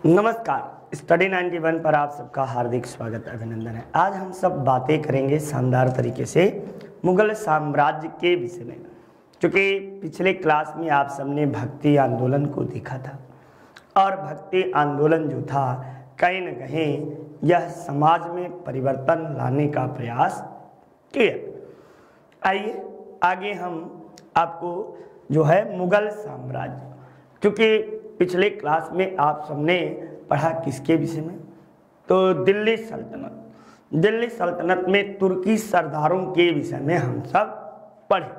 नमस्कार, स्टडी 91 पर आप सबका हार्दिक स्वागत अभिनंदन है। आज हम सब बातें करेंगे शानदार तरीके से मुगल साम्राज्य के विषय में। क्योंकि पिछले क्लास में आप सबने भक्ति आंदोलन को देखा था और भक्ति आंदोलन जो था कहीं न कहीं यह समाज में परिवर्तन लाने का प्रयास किया। आइए आगे हम आपको जो है मुगल साम्राज्य, क्योंकि पिछले क्लास में आप सबने पढ़ा किसके विषय में, तो दिल्ली सल्तनत में तुर्की सरदारों के विषय में हम सब पढ़े।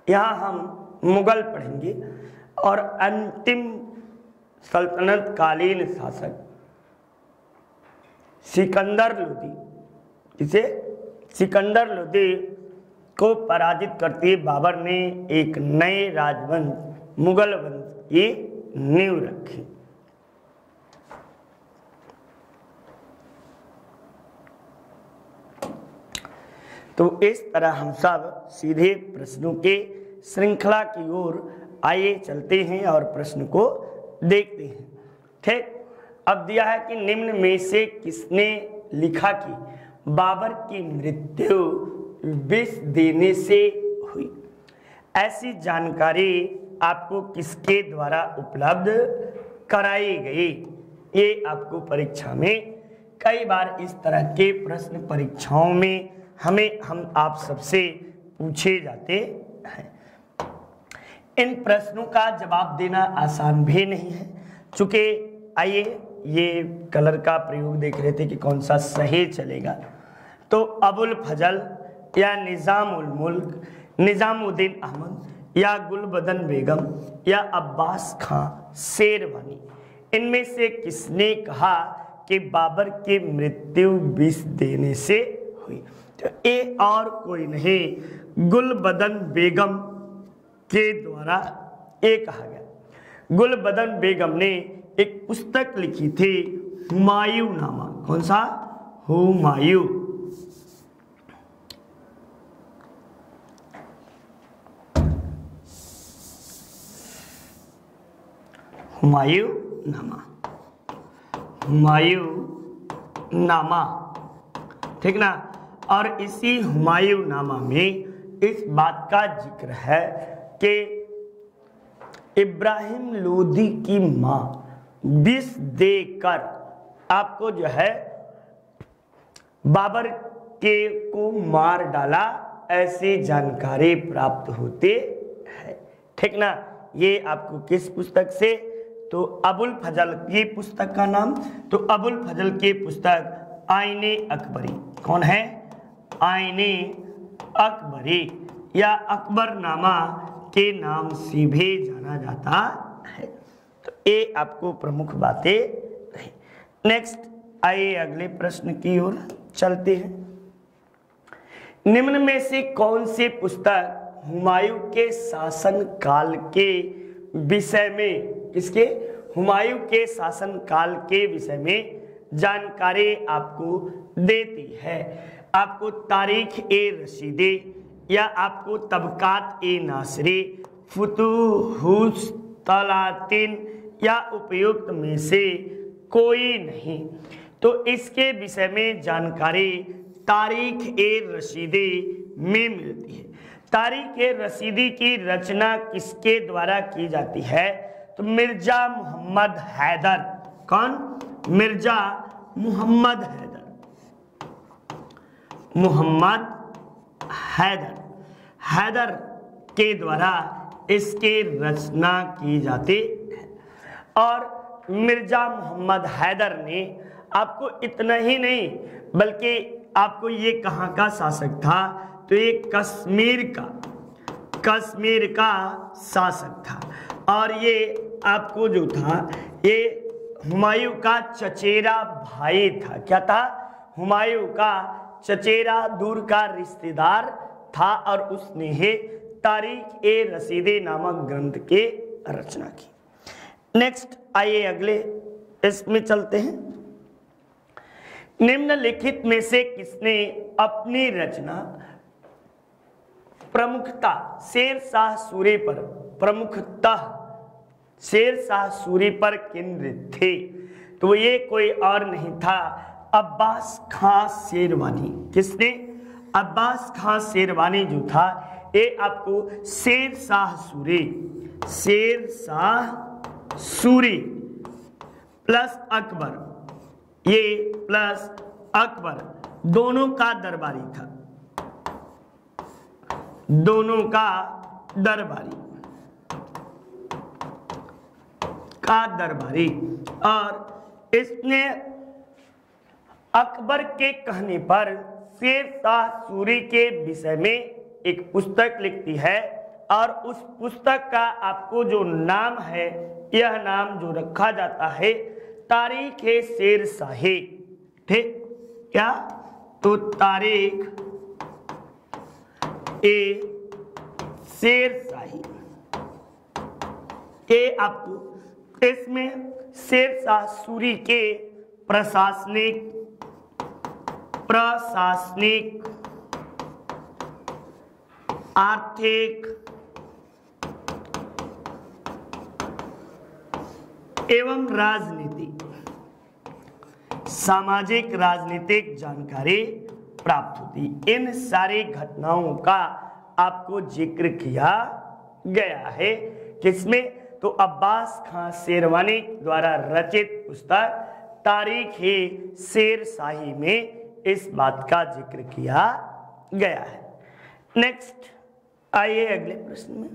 यहाँ हम मुगल पढ़ेंगे और अंतिम सल्तनत कालीन शासक सिकंदर लोदी, इसे सिकंदर लोदी को पराजित करते बाबर ने एक नए राजवंश मुगल वंश की नींव रखी। तो इस तरह हम सब सीधे प्रश्नों के श्रृंखला की ओर आइए चलते हैं और प्रश्न को देखते हैं। ठीक, अब दिया है कि निम्न में से किसने लिखा कि बाबर की मृत्यु विष देने से हुई। ऐसी जानकारी आपको किसके द्वारा उपलब्ध कराई गई। ये आपको परीक्षा में कई बार इस तरह के प्रश्न परीक्षाओं में हम आप सबसे पूछे जाते हैं। इन प्रश्नों का जवाब देना आसान भी नहीं है, चूंकि आइए ये कलर का प्रयोग देख रहे थे कि कौन सा सही चलेगा। तो अबुल फजल या निजामुल मुल्क, निजामुद्दीन अहमद या गुलबदन बेगम या अब्बास खां शेरवानी, इनमें से किसने कहा कि बाबर की मृत्यु विष देने से हुई। तो ये और कोई नहीं, गुलबदन बेगम के द्वारा ये कहा गया। गुलबदन बेगम ने एक पुस्तक लिखी थी हुमायूं नामा। कौन सा? हुमायूं। हुमायूं नामा, हुमायूं नामा, ठीक ना। और इसी हुमायूं नामा में इस बात का जिक्र है कि इब्राहिम लोदी की मां विष देकर आपको जो है बाबर के को मार डाला, ऐसी जानकारी प्राप्त होती है। ठीक ना। ये आपको किस पुस्तक से? तो अबुल फजल की पुस्तक का नाम, तो अबुल फजल की पुस्तक आईने अकबरी। कौन है? आईने अकबरी या अकबरनामा के नाम से भी जाना जाता है। तो ये आपको प्रमुख बातें रही। नेक्स्ट आइए अगले प्रश्न की ओर चलते हैं। निम्न में से कौन सी पुस्तक हुमायूं के शासन काल के विषय में, किसके? हुमायूं के शासन काल के विषय में जानकारी आपको देती है। आपको तारीख ए रशीदी या आपको तबकात ए नासरी, फुतूहुस तलातिन या उपयुक्त में से कोई नहीं। तो इसके विषय में जानकारी तारीख ए रशीदी में मिलती है। तारीख ए रशीदी की रचना किसके द्वारा की जाती है? तो मिर्जा मोहम्मद हैदर। कौन? मिर्जा मोहम्मद हैदर, मोहम्मद हैदर के द्वारा इसकी रचना की जाती है। और मिर्जा मोहम्मद हैदर ने आपको इतना ही नहीं बल्कि आपको ये कहाँ का शासक था? तो ये कश्मीर का शासक था। और ये आपको जो था ये हुमायूं का चचेरा भाई था। क्या था? हुमायूं का चचेरा दूर का रिश्तेदार था और उसने ही तारीख ए रशीदी नामक ग्रंथ की रचना की। नेक्स्ट आइए अगले इसमें चलते हैं। निम्नलिखित में से किसने अपनी रचना प्रमुखता शेर शाह सूरी पर प्रमुखतः शेर शाह सूरी पर केंद्रित थे। तो ये कोई और नहीं था, अब्बास खां शेरवानी। किसने? अब्बास खां शेरवानी जो था, ये आपको शेर शाह सूरी प्लस अकबर, ये प्लस अकबर दोनों का दरबारी था, दोनों का दरबारी। और इसने अकबर के कहने पर शेर शाह सूरी के विषय में एक पुस्तक लिखती है, और उस पुस्तक का आपको जो नाम है, यह नाम जो रखा जाता है तारीख ए शेर शाही। ठीक, क्या? तो तारीख ए शेर शाही, ये आपको इसमें शेर शाह सूरी के प्रशासनिक आर्थिक एवं सामाजिक राजनीतिक जानकारी प्राप्त होती। इन सारी घटनाओं का आपको जिक्र किया गया है। किसमें? तो अब्बास खां शेरवानी द्वारा रचित पुस्तक तारीख ए शेर शाही में इस बात का जिक्र किया गया है। नेक्स्ट आइए अगले प्रश्न में।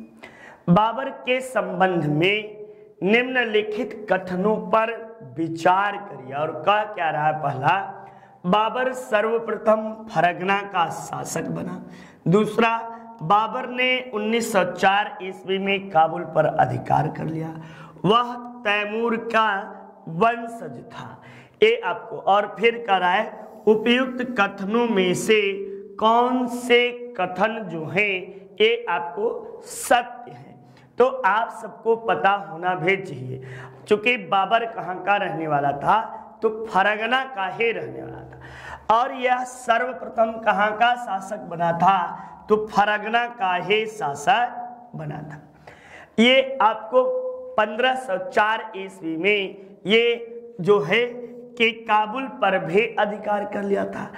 बाबर के संबंध में निम्नलिखित कथनों पर विचार करिए। और क्या रहा? पहला, बाबर सर्वप्रथम फरगना का शासक बना। दूसरा, बाबर ने 1904 ईस्वी में काबुल पर अधिकार कर लिया। वह तैमूर का वंशज था। ये आपको और फिर कह रहा है, उपयुक्त कथनों में से कौन से कथन जो हैं ये आपको सत्य है। तो आप सबको पता होना भी चाहिए, चूंकि बाबर कहाँ का रहने वाला था, तो फरगना का ही रहने वाला था। और यह सर्वप्रथम कहाँ का शासक बना था? तो फरगना का ही शासक बना था। ये आपको 1504 ईस्वी में ये जो है कि काबुल पर भी अधिकार कर लिया था।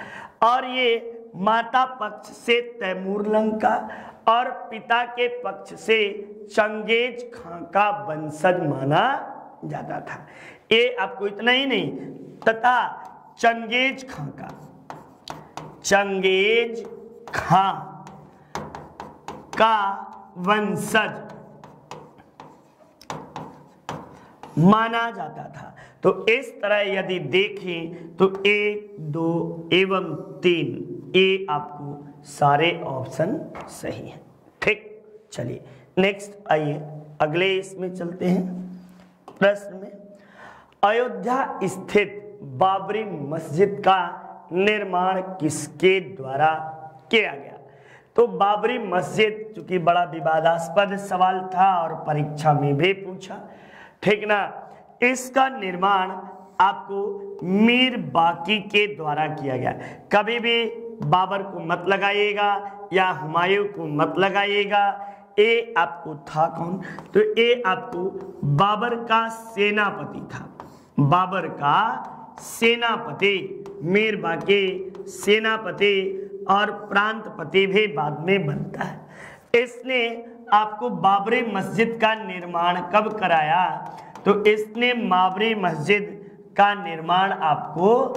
और ये माता पक्ष से तैमूर लंग का और पिता के पक्ष से चंगेज खां का वंशज माना जाता था। ये आपको इतना ही नहीं, तथा चंगेज खां का वंशज माना जाता था। तो इस तरह यदि देखें तो 1, 2 एवं 3 ये आपको सारे ऑप्शन सही हैं। ठीक, चलिए नेक्स्ट आइए अगले इसमें चलते हैं प्रश्न में। अयोध्या स्थित बाबरी मस्जिद का निर्माण किसके द्वारा किया गया? तो बाबरी मस्जिद, चूंकि बड़ा विवादास्पद सवाल था और परीक्षा में भी पूछा, ठीक ना, इसका निर्माण आपको मीर बाकी के द्वारा किया गया। कभी भी बाबर को मत लगाइएगा या हुमायूं को मत लगाइएगा। ये आपको था कौन? तो ये आपको बाबर का सेनापति था। बाबर का सेनापति, मीर बाकी सेनापति और प्रांतपति भी बाद में बनता है। इसने आपको बाबरी मस्जिद का निर्माण कब कराया? तो इसने बाबरी मस्जिद का निर्माण आपको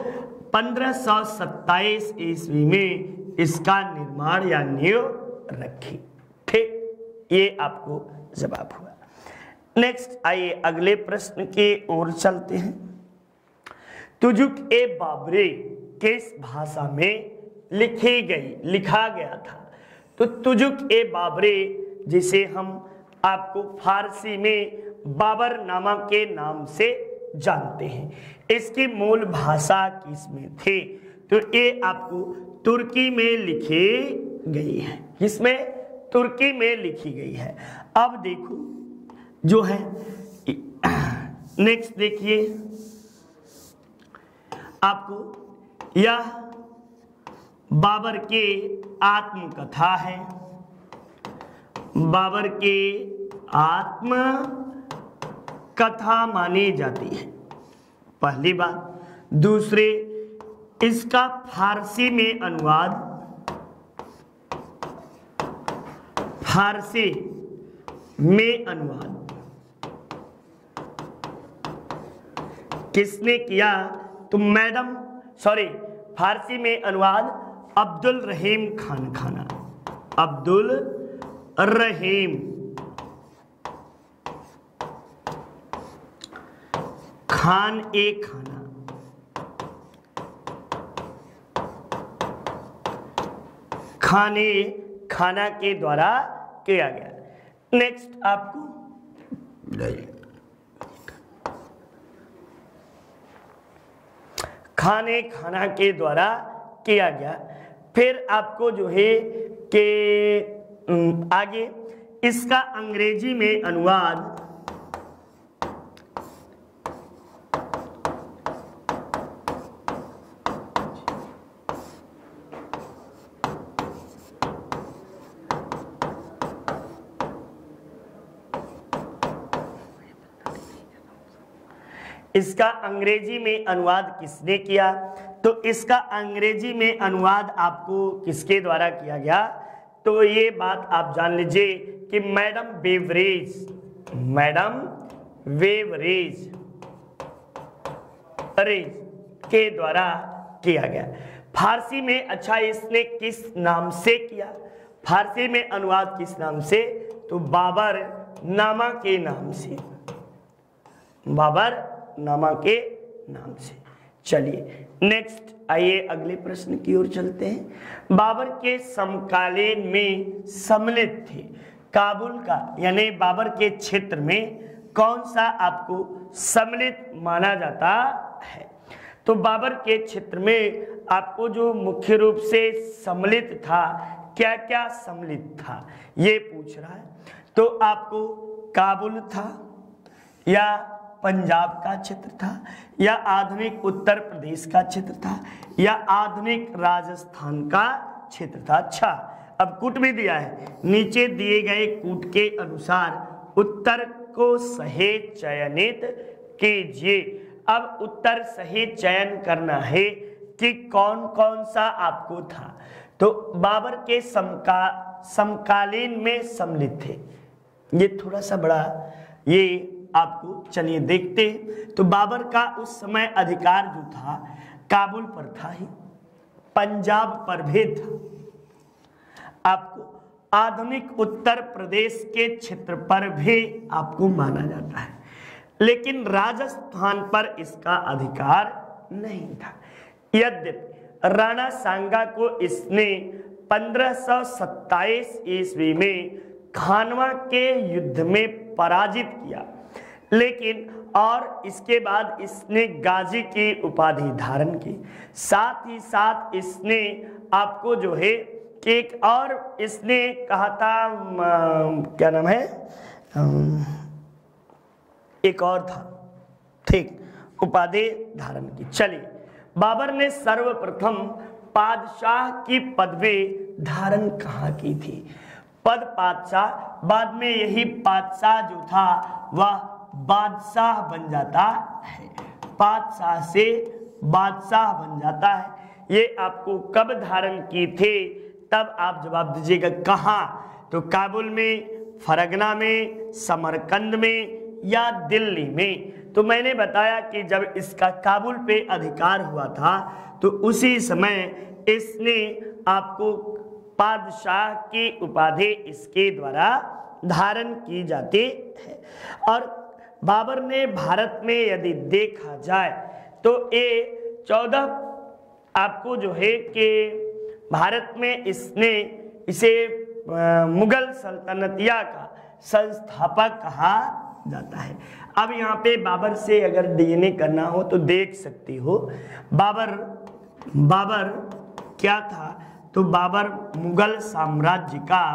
1527 ईस्वी में इसका निर्माण या नींव रखी। ठीक, ये आपको जवाब हुआ। नेक्स्ट आइए अगले प्रश्न की ओर चलते हैं। तुजुक ए बाबरी किस भाषा में लिखा गया था? तो तुजुक ए बाबरी, जिसे हम आपको फारसी में बाबर नामा के नाम से जानते हैं, इसकी मूल भाषा किसमें थी? तो ये आपको तुर्की में लिखी गई है। किसमें? तुर्की में लिखी गई है। अब देखो जो है नेक्स्ट देखिए, आपको यह बाबर के आत्मकथा है। बाबर के आत्म कथा मानी जाती है, पहली बात। दूसरे, इसका फारसी में अनुवाद, फारसी में अनुवाद किसने किया? तो मैडम फारसी में अनुवाद अब्दुल रहीम खान खाना, अब्दुल रहीम खान ए खाना, खाने खाना के द्वारा किया गया। नेक्स्ट आपको खाने खाना के द्वारा किया गया। फिर आपको जो है कि आगे इसका अंग्रेजी में अनुवाद, इसका अंग्रेजी में अनुवाद किसने किया? तो इसका अंग्रेजी में अनुवाद आपको किसके द्वारा किया गया? तो ये बात आप जान लीजिए कि मैडम बेवरेज, मैडम वेवरेज के द्वारा किया गया। फारसी में अच्छा इसने किस नाम से किया? फारसी में अनुवाद किस नाम से? तो बाबर नामा के नाम से, बाबर नामा के नाम से। चलिए नेक्स्ट आइए अगले प्रश्न की ओर चलते हैं। बाबर के समकालीन में सम्मिलित थे काबुल का, यानी बाबर के क्षेत्र में कौन सा आपको सम्मिलित माना जाता है? तो बाबर के क्षेत्र में आपको जो मुख्य रूप से सम्मिलित था, क्या क्या सम्मिलित था ये पूछ रहा है। तो आपको काबुल था, या पंजाब का क्षेत्र था, या आधुनिक उत्तर प्रदेश का क्षेत्र था, या आधुनिक राजस्थान का क्षेत्र था। अच्छा, अब कूट में दिया है, नीचे दिए गए कूट के अनुसार उत्तर को सही चयनित कीजिए। अब उत्तर सही चयन करना है कि कौन कौन सा आपको था। तो बाबर के समकालीन में सम्मिलित थे, ये थोड़ा सा बड़ा ये आपको चलिए देखते हैं। तो बाबर का उस समय अधिकार जो था काबुल पर था ही, पंजाब पर भी था, आपको आधुनिक उत्तर प्रदेश के क्षेत्र पर भी आपको माना जाता है, लेकिन राजस्थान पर इसका अधिकार नहीं था। यद्यपि राणा सांगा को इसने 1527 ईस्वी में खानवा के युद्ध में पराजित किया, लेकिन और इसके बाद इसने गाजी की उपाधि धारण की। साथ ही साथ इसने आपको जो है कि एक और इसने कहा था, क्या नाम है, एक और था, ठीक, उपाधि धारण की। चलिए, बाबर ने सर्वप्रथम पादशाह की पदवी धारण कहाँ की थी? पद पादशाह, बाद में यही पादशाह जो था वह बादशाह बन जाता है, पादशाह से बादशाह बन जाता है। ये आपको कब धारण की थे? तब आप जवाब दीजिएगा कहाँ। तो काबुल में, फरगना में, समरकंद में या दिल्ली में। तो मैंने बताया कि जब इसका काबुल पे अधिकार हुआ था तो उसी समय इसने आपको पादशाह की उपाधि इसके द्वारा धारण की जाती है। और बाबर ने भारत में यदि देखा जाए तो ये 14 आपको जो है कि भारत में इसने इसे मुगल सल्तनतिया का संस्थापक कहा जाता है। अब यहाँ पे बाबर से अगर डीएनए करना हो तो देख सकती हो, बाबर क्या था? तो बाबर मुगल साम्राज्य का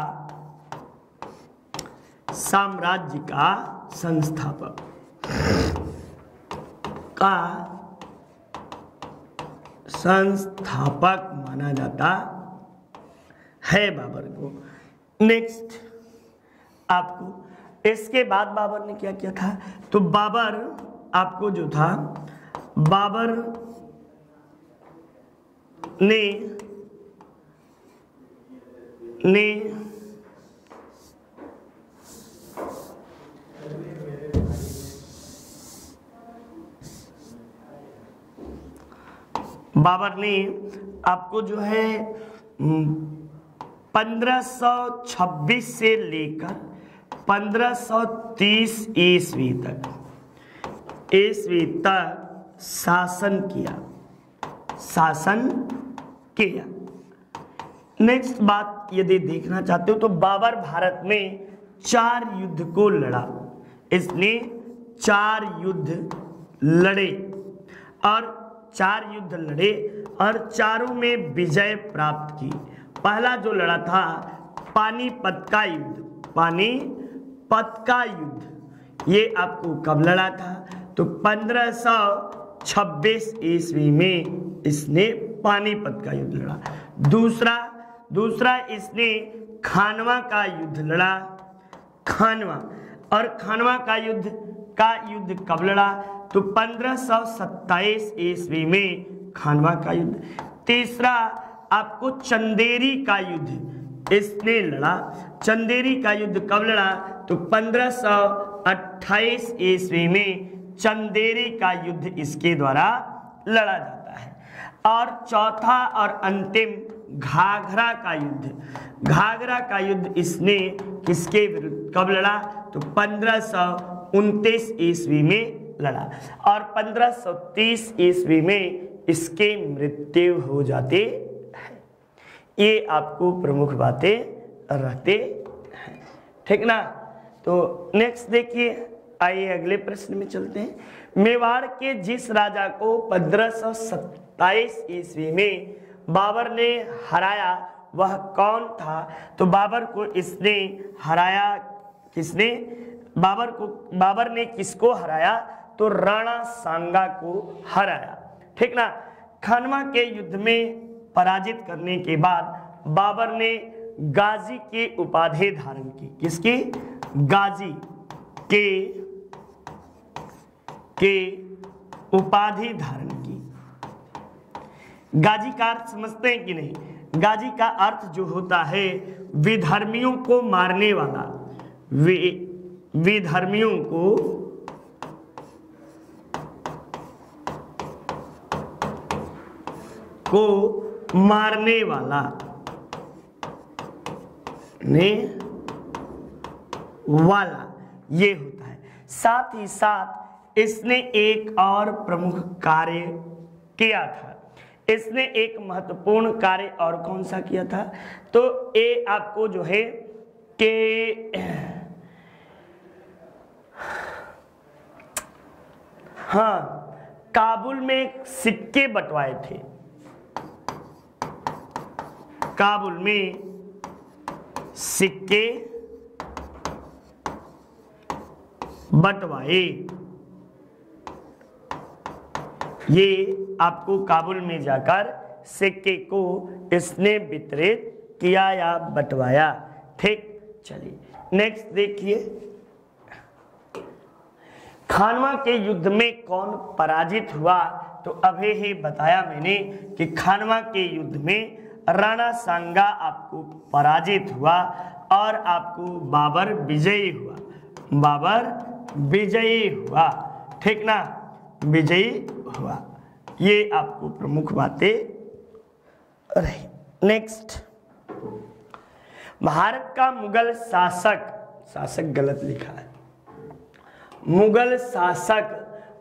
संस्थापक माना जाता है बाबर को। नेक्स्ट आपको इसके बाद बाबर ने क्या किया था? तो बाबर आपको जो था, बाबर ने आपको जो है 1526 से लेकर 1530 ईस्वी तक शासन किया। नेक्स्ट बात यदि देखना चाहते हो तो बाबर भारत में 4 युद्ध को लड़ा। इसने 4 युद्ध लड़े और चारों में विजय प्राप्त की। पहला जो लड़ा था पानीपत का युद्ध, ये आपको कब लड़ा था? तो 1526 ईस्वी में इसने पानीपत का युद्ध लड़ा। दूसरा इसने खानवा का युद्ध लड़ा। खानवा का युद्ध कब लड़ा? तो 1527 ईस्वी में खानवा का युद्ध। तीसरा आपको चंदेरी का युद्ध इसने लड़ा। चंदेरी का युद्ध कब लड़ा? तो 1528 ईस्वी में चंदेरी का युद्ध इसके द्वारा लड़ा जाता है। और चौथा और अंतिम घाघरा का युद्ध इसने किसके विरुद्ध कब लड़ा? तो 1529 ईस्वी में लड़ा और 1530 ईस्वी में इसके मृत्यु हो जाते हैं। ये आपको प्रमुख बातें रहते हैं, ठीक ना। तो नेक्स्ट देखिए, आइए अगले प्रश्न में चलते हैं। मेवाड़ के जिस राजा को 1527 ईस्वी में बाबर ने हराया वह कौन था? तो बाबर को इसने हराया किसने? बाबर ने किसको हराया? तो राणा सांगा को हराया, ठीक ना। खानवा के युद्ध में पराजित करने के बाद बाबर ने गाजी की उपाधि धारण की। किसकी? गाजी के उपाधि धारण की। गाजी का अर्थ समझते हैं कि नहीं? गाजी का अर्थ जो होता है विधर्मियों को मारने वाला, विधर्मियों को मारने वाला ये होता है। साथ ही साथ इसने एक और प्रमुख कार्य किया था। इसने एक महत्वपूर्ण कार्य और कौन सा किया था? तो ये आपको जो है कि हाँ, काबुल में सिक्के बंटवाए थे। काबुल में सिक्के बंटवाए। ये आपको काबुल में जाकर सिक्के को इसने वितरित किया या बंटवाया, ठीक। चलिए नेक्स्ट देखिए, खानवा के युद्ध में कौन पराजित हुआ? तो अभी ही बताया मैंने कि खानवा के युद्ध में राणा सांगा आपको पराजित हुआ और आपको बाबर विजयी हुआ, ठीक ना, विजयी हुआ। ये आपको प्रमुख बातें रही। नेक्स्ट, भारत का मुगल शासक गलत लिखा है, मुगल शासक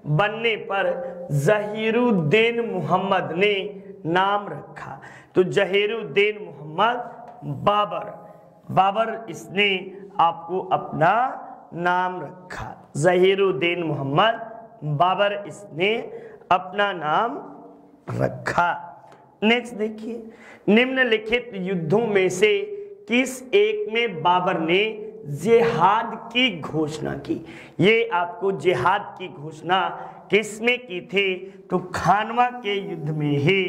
बनने पर जहीरुद्दीन मोहम्मद ने नाम रखा। तो जहीरुद्दीन मोहम्मद बाबर इसने आपको अपना नाम रखा। जहीरुद्दीन मोहम्मद बाबर इसने अपना नाम रखा। नेक्स्ट देखिए, निम्नलिखित युद्धों में से किस एक में बाबर ने जिहाद की घोषणा की? ये आपको जिहाद की घोषणा किसमें की थी? तो खानवा के युद्ध में ही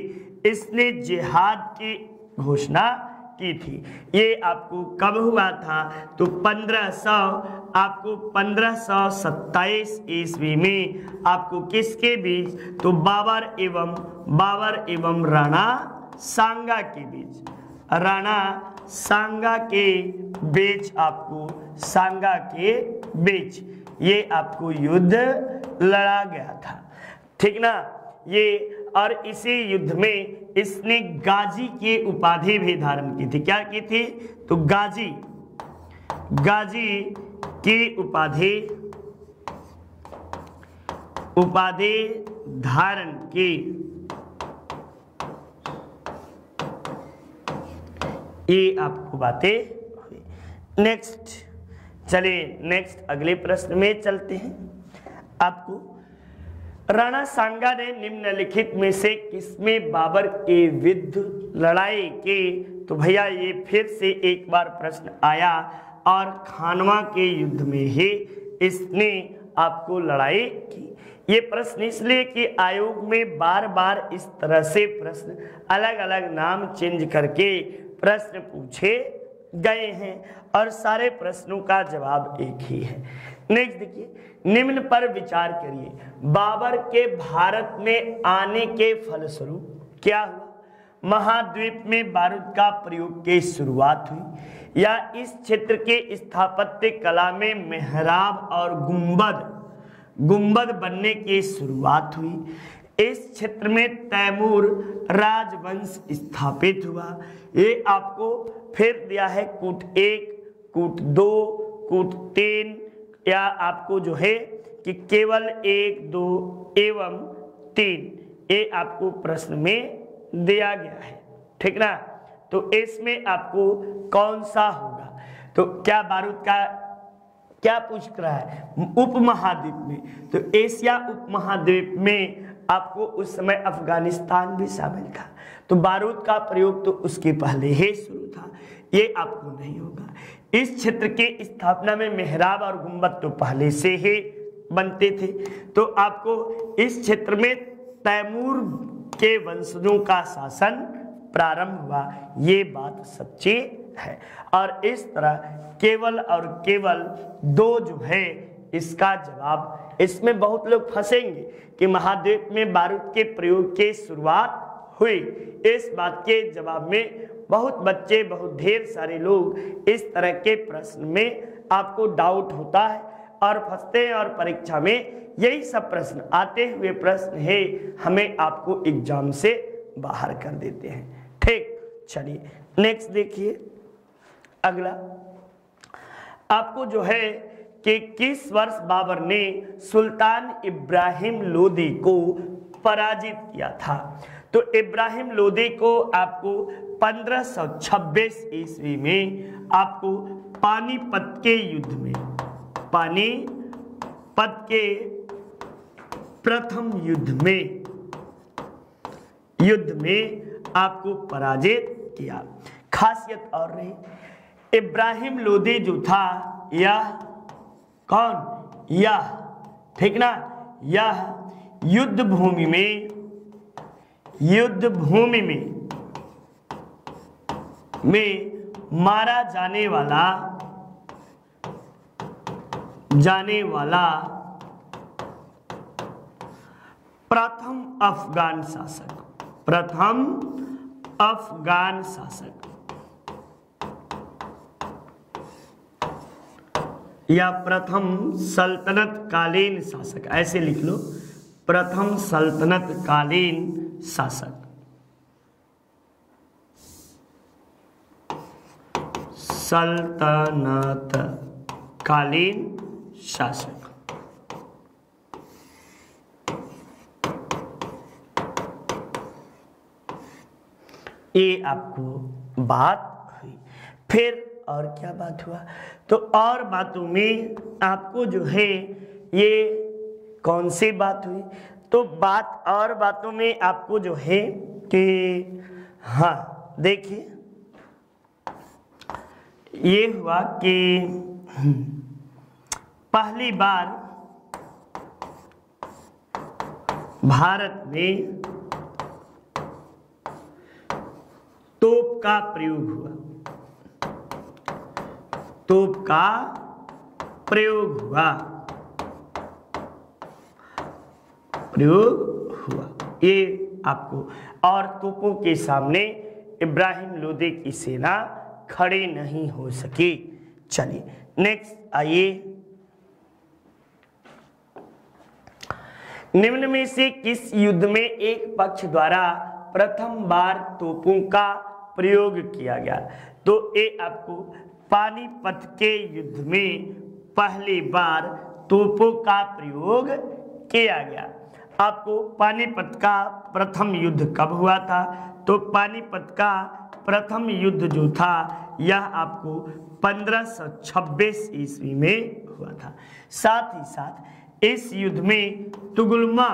इसने जिहाद की घोषणा की थी। ये आपको कब हुआ था? तो 1527 ईस्वी में आपको किसके बीच? तो बाबर एवं राणा सांगा के बीच, राणा सांगा के बीच, आपको सांगा के बीच ये आपको युद्ध लड़ा गया था, ठीक ना। ये और इसी युद्ध में इसने गाजी की उपाधि भी धारण की थी। क्या की थी? तो गाजी की उपाधि धारण की। ये आपको बातें हुई। नेक्स्ट चलिए नेक्स्ट अगले प्रश्न में चलते हैं। आपको राणा सांगा ने निम्नलिखित में से किसमें बाबर के विरुद्ध लड़ाई की? तो भैया ये फिर से एक बार प्रश्न आया और खानवा के युद्ध में ही इसने आपको लड़ाई की। ये प्रश्न इसलिए कि आयोग में बार बार इस तरह से प्रश्न अलग अलग नाम चेंज करके प्रश्न पूछे गए हैं और सारे प्रश्नों का जवाब एक ही है। नेक्स्ट देखिए, निम्न पर विचार करिए। बाबर के भारत में आने के फलस्वरूप क्या हुआ? महाद्वीप में बारूद का प्रयोग की शुरुआत हुई या इस क्षेत्र के स्थापत्य कला में मेहराब और गुंबद बनने की शुरुआत हुई। इस क्षेत्र में तैमूर राजवंश स्थापित हुआ। ये आपको फिर दिया है कूट 1, कूट 2, कूट 3 या आपको जो है कि केवल 1, 2 एवं 3 ये आपको प्रश्न में दिया गया है, ठीक ना। तो इसमें आपको कौन सा होगा? तो क्या बारूद का क्या पूछ रहा है? उपमहाद्वीप में, तो एशिया उपमहाद्वीप में आपको उस समय अफगानिस्तान भी शामिल था, तो बारूद का प्रयोग तो उसके पहले ही शुरू था, ये आपको नहीं होगा। इस क्षेत्र के स्थापना में मेहराब और गुंबद तो पहले से ही बनते थे, तो आपको इस क्षेत्र में तैमूर के वंशजों का शासन प्रारंभ हुआ, ये बात सच्ची है। और इस तरह केवल और केवल 2 जो है इसका जवाब। इसमें बहुत लोग फंसेंगे कि महाद्वीप में बारूद के प्रयोग की शुरुआत हुई, इस बात के जवाब में बहुत बच्चे, बहुत ढेर सारे लोग इस तरह के प्रश्न में आपको डाउट होता है और फंसते हैं और परीक्षा में यही सब प्रश्न आते हुए प्रश्न है हमें आपको एग्जाम से बाहर कर देते हैं, ठीक। चलिए नेक्स्ट देखिए, अगला आपको जो है कि किस वर्ष बाबर ने सुल्तान इब्राहिम लोदी को पराजित किया था? तो इब्राहिम लोदी को आपको 1526 ईस्वी में आपको पानीपत के प्रथम युद्ध में आपको पराजित किया। खासियत और रही, इब्राहिम लोदी जो था यह कौन? यह, ठीक ना, यह युद्ध भूमि में मारा जाने वाला प्रथम अफगान शासक या प्रथम सल्तनत कालीन शासक, ऐसे लिख लो, प्रथम सल्तनत कालीन शासक। सल्तनत कालीन शासक। ये आपको बात हुई। फिर और क्या बात हुआ? तो और बातों में आपको जो है ये कौन सी बात हुई? तो बातों में आपको जो है कि हाँ देखिए, ये हुआ कि पहली बार भारत में तोप का प्रयोग हुआ, तोप का प्रयोग हुआ, प्रयोग हुआ ये आपको। और तोपों के सामने इब्राहिम लोदी की सेना खड़े नहीं हो सकी। चलिए नेक्स्ट आइए, निम्न में से किस युद्ध में एक पक्ष द्वारा प्रथम बार तोपों का प्रयोग किया गया? तो ये आपको पानीपत के युद्ध में पहली बार तोपों का प्रयोग किया गया। आपको पानीपत का प्रथम युद्ध कब हुआ था? तो पानीपत का प्रथम युद्ध जो था यह आपको 1526 ईस्वी में हुआ था। साथ ही साथ इस युद्ध में तुगलमा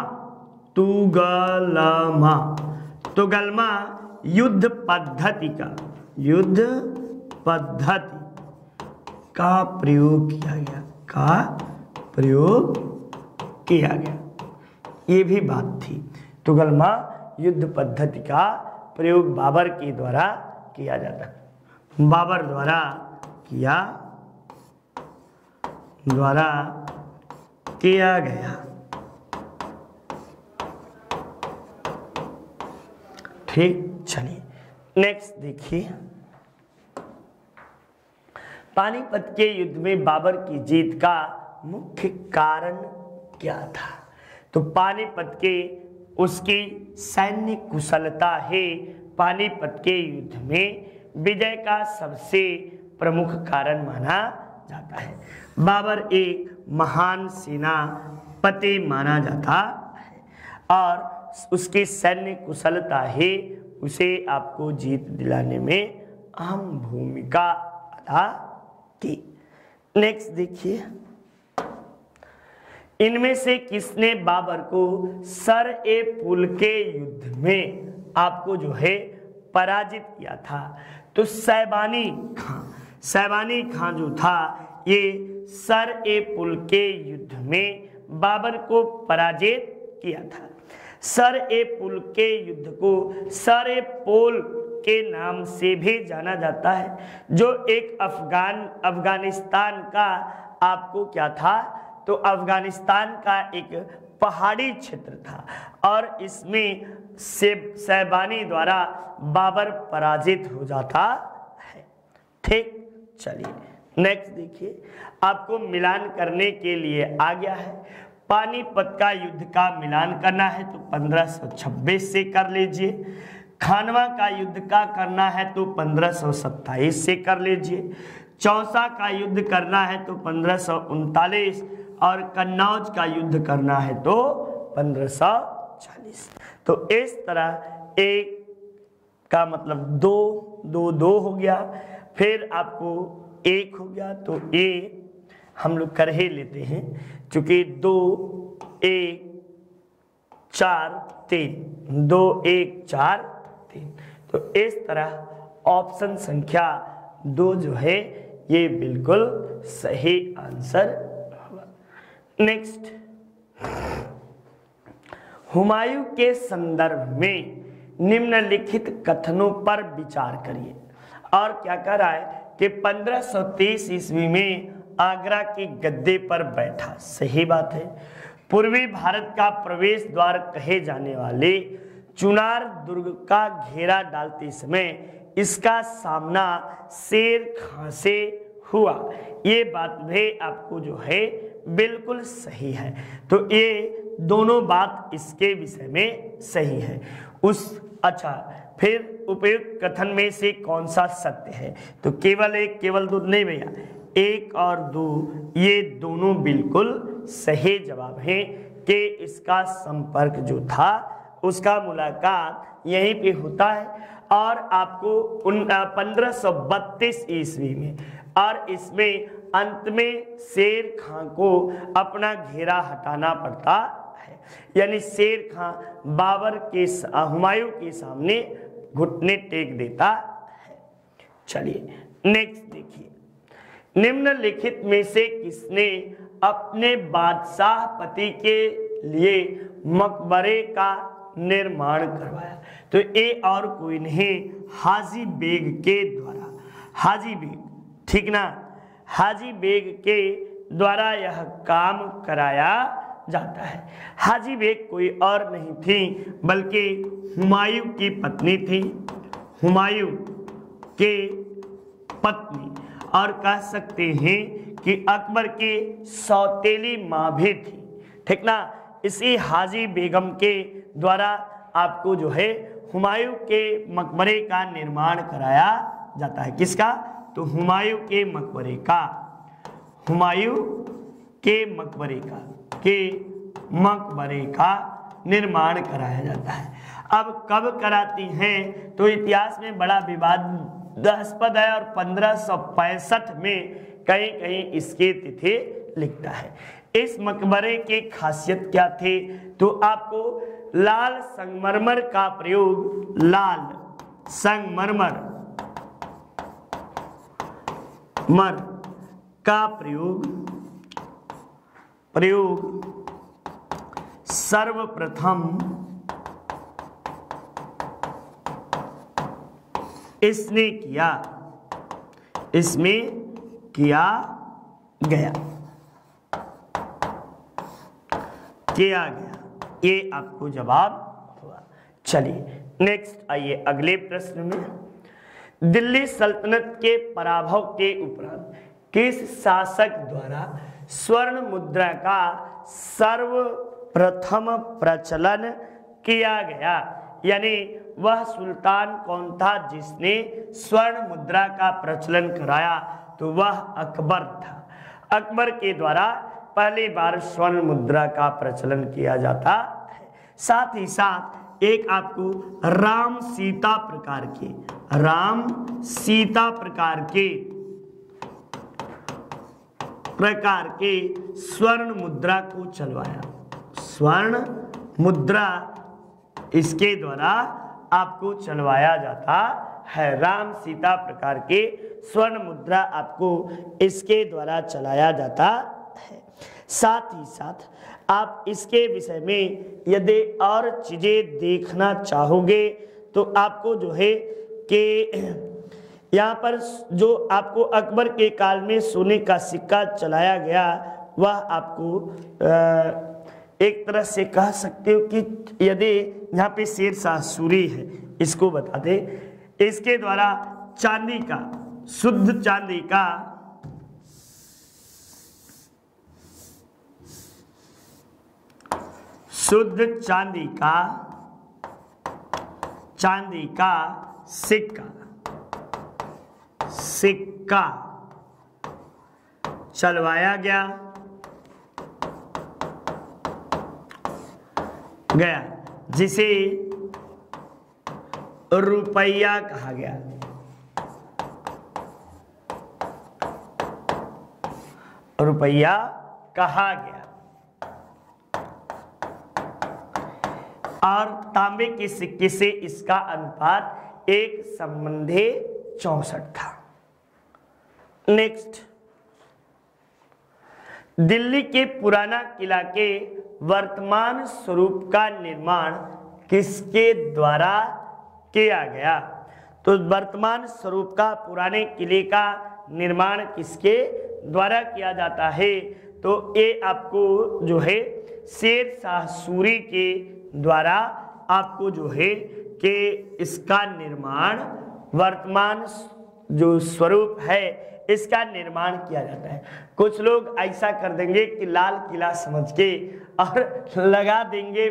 युद्ध पद्धति का प्रयोग किया गया, ये भी बात थी। तुगलमा युद्ध पद्धति का प्रयोग बाबर के द्वारा किया जाता, बाबर द्वारा किया गया। ठीक, चलिए नेक्स्ट देखिए, पानीपत के युद्ध में बाबर की जीत का मुख्य कारण क्या था? तो पानीपत के उसकी सैन्य कुशलता है पानीपत के युद्ध में विजय का सबसे प्रमुख कारण माना जाता है। बाबर एक महान सेनापति माना जाता है और उसकी सैन्य कुशलता है उसे आपको जीत दिलाने में अहम भूमिका अदा की। नेक्स्ट देखिए, इनमें से किसने बाबर को सर-ए-पुल के युद्ध में आपको जो है पराजित किया था? तो सैबानी खां जो था ये सर-ए-पुल के युद्ध में बाबर को पराजित किया था। सर-ए-पुल के युद्ध को सर-ए-पोल के नाम से भी जाना जाता है, जो एक अफगानिस्तान का आपको क्या था? तो अफगानिस्तान का एक पहाड़ी क्षेत्र था और इसमें सैबानी द्वारा बाबर पराजित हो जाता है। ठीक, चलिए नेक्स्ट देखिए, आपको मिलान करने के लिए आ गया है। पानीपत का युद्ध का मिलान करना है तो 1526 से कर लीजिए, खानवा का युद्ध का करना है तो 1527 से कर लीजिए, चौसा का युद्ध करना है तो 1539 और कन्नौज का युद्ध करना है तो 1540। तो इस तरह एक का मतलब 2 2 2 हो गया, फिर आपको 1 हो गया, तो ये हम लोग कर ही लेते हैं क्योंकि 2 1 4 3 2 1 4 3। तो इस तरह ऑप्शन संख्या 2 जो है ये बिल्कुल सही आंसर होगा। नेक्स्ट, हुमायूं के संदर्भ में निम्नलिखित कथनों पर विचार करिए। और क्या कह रहा है कि 1530 ईस्वी में आगरा के गद्दे पर बैठा, सही बात है। पूर्वी भारत का प्रवेश द्वार कहे जाने वाले चुनार दुर्ग का घेरा डालते समय इसका सामना शेर खां से हुआ, ये बात भी आपको जो है बिल्कुल सही है। तो ये दोनों बात इसके विषय में सही है। अच्छा, फिर उपयुक्त कथन में से कौन सा सत्य है? तो केवल 1 केवल 2 नहीं भैया, 1 और 2 ये दोनों बिल्कुल सही जवाब है कि इसका संपर्क जो था उसका मुलाकात यहीं पे होता है और आपको 1532 ईस्वी में, और इसमें अंत में शेर खां को अपना घेरा हटाना पड़ता है, यानी शेर खां बाबर के हुमायूं के सामने घुटने टेक देता है। चलिए नेक्स्ट देखिए, निम्नलिखित में से किसने अपने बादशाह पति के लिए मकबरे का निर्माण करवाया। तो ये और कोई नहीं, हाजी बेग के द्वारा, हाजी बेग, ठीक ना, हाजी बेग के द्वारा यह काम कराया जाता है। हाजी बेग कोई और नहीं थी बल्कि हुमायूं की पत्नी थी, हुमायूं के पत्नी, और कह सकते हैं कि अकबर की सौतेली माँ भी थी, ठीक ना। इसी हाजी बेगम के द्वारा आपको जो है हुमायूं के मकबरे का निर्माण कराया जाता है। किसका? तो हुमायूं के मकबरे का, हुमायूं के मकबरे का निर्माण कराया जाता है। अब कब कराती हैं तो इतिहास में बड़ा विवादास्पद है, और 1565 में कहीं कहीं इसकी तिथि लिखता है। इस मकबरे की खासियत क्या थी? तो आपको लाल संगमरमर का प्रयोग, लाल संगमरमर का प्रयोग सर्वप्रथम इसने किया, इसमें किया गया, ये आपको जवाब हुआ। चलिए नेक्स्ट आइए अगले प्रश्न में। दिल्ली सल्तनत के पराभव के उपरांत किस शासक द्वारा स्वर्ण मुद्रा का सर्वप्रथम प्रचलन किया गया? यानी वह सुल्तान कौन था जिसने स्वर्ण मुद्रा का प्रचलन कराया? तो वह अकबर था। अकबर के द्वारा पहली बार स्वर्ण मुद्रा का प्रचलन किया जाता है। साथ ही साथ एक आपको राम सीता प्रकार के स्वर्ण मुद्रा को चलवाया। स्वर्ण मुद्रा इसके द्वारा आपको चलवाया जाता है। राम सीता प्रकार के स्वर्ण मुद्रा आपको इसके द्वारा चलाया जाता है। साथ ही साथ आप इसके विषय में यदि और चीजें देखना चाहोगे तो आपको जो है कि यहाँ पर जो आपको अकबर के काल में सोने का सिक्का चलाया गया, वह आपको एक तरह से कह सकते हो कि यदि यहाँ पे शेर शाह सूरी है, इसको बता दे, इसके द्वारा चांदी का, शुद्ध चांदी का सिक्का चलवाया गया, जिसे रुपया कहा गया। और तांबे के सिक्के से इसका अनुपात 1:64 था। नेक्स्ट, दिल्ली के पुराना किला के वर्तमान स्वरूप का निर्माण किसके द्वारा किया गया? तो वर्तमान स्वरूप का पुराने किले का निर्माण किसके द्वारा किया जाता है? तो ये आपको जो है शेर शाह सूरी के द्वारा आपको जो है कि इसका निर्माण, वर्तमान जो स्वरूप है इसका निर्माण किया जाता है। कुछ लोग ऐसा कर देंगे कि लाल किला समझ के और लगा देंगे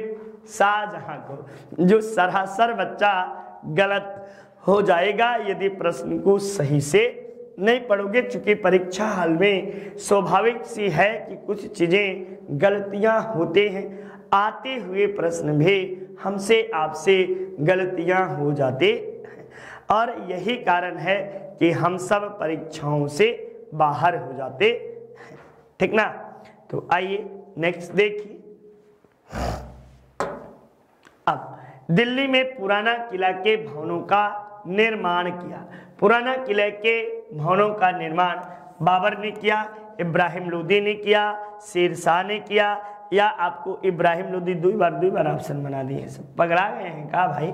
शाहजहां को, जो सरासर बच्चा गलत हो जाएगा यदि प्रश्न को सही से नहीं पढ़ोगे। चूंकि परीक्षा हाल में स्वाभाविक सी है कि कुछ चीजें गलतियां होते हैं, आते हुए प्रश्न भी हमसे आपसे गलतियां हो जाते हैं, और यही कारण है कि हम सब परीक्षाओं से बाहर हो जाते हैं, ठीक ना। तो आइए नेक्स्ट देखिए। अब दिल्ली में पुराना किला के भवनों का निर्माण किया। पुराना किले के भवनों का निर्माण बाबर ने किया, इब्राहिम लोदी ने किया, शेर शाह ने किया, या आपको इब्राहिम लोदी दो बार ऑप्शन बना दिए, सब पकड़ा गए हैं का भाई।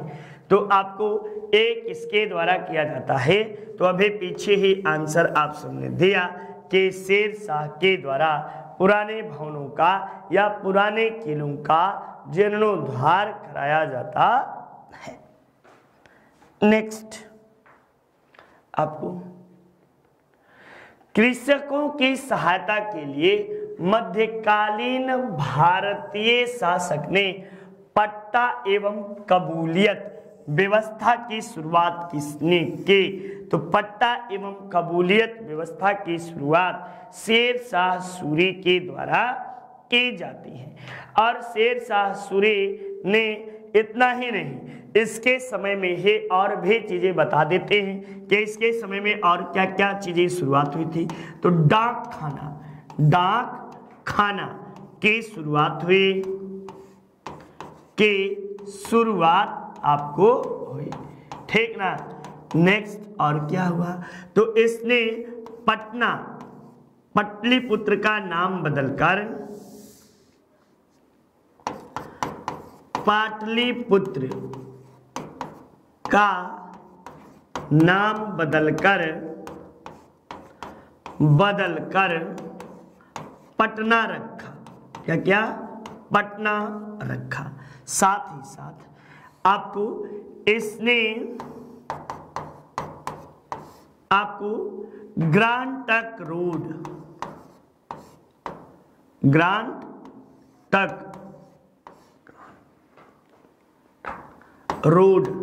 तो आपको एक किसके द्वारा किया जाता है, तो अभी पीछे ही आंसर आप सबने दिया कि शेर शाह के द्वारा पुराने भवनों का या पुराने किलों का जीर्णोद्धार कराया जाता है। नेक्स्ट आपको कृषकों की सहायता के लिए मध्यकालीन भारतीय शासक ने पट्टा एवं कबूलियत व्यवस्था की शुरुआत किसने की, तो पट्टा एवं कबूलियत व्यवस्था की शुरुआत शेर शाह सूरी के द्वारा की जाती है। और शेर शाह सूरी ने इतना ही नहीं, इसके समय में ही और भी चीजें बता देते हैं कि इसके समय में और क्या क्या चीजें शुरुआत हुई थी। तो डाक खाना की शुरुआत हुई, आपको हुई, ठीक ना। नेक्स्ट और क्या हुआ, तो इसने पाटलिपुत्र का नाम बदलकर पाटलिपुत्र का नाम बदलकर पटना रखा। क्या पटना रखा। साथ ही साथ आपको इसने ग्रांड ट्रंक रोड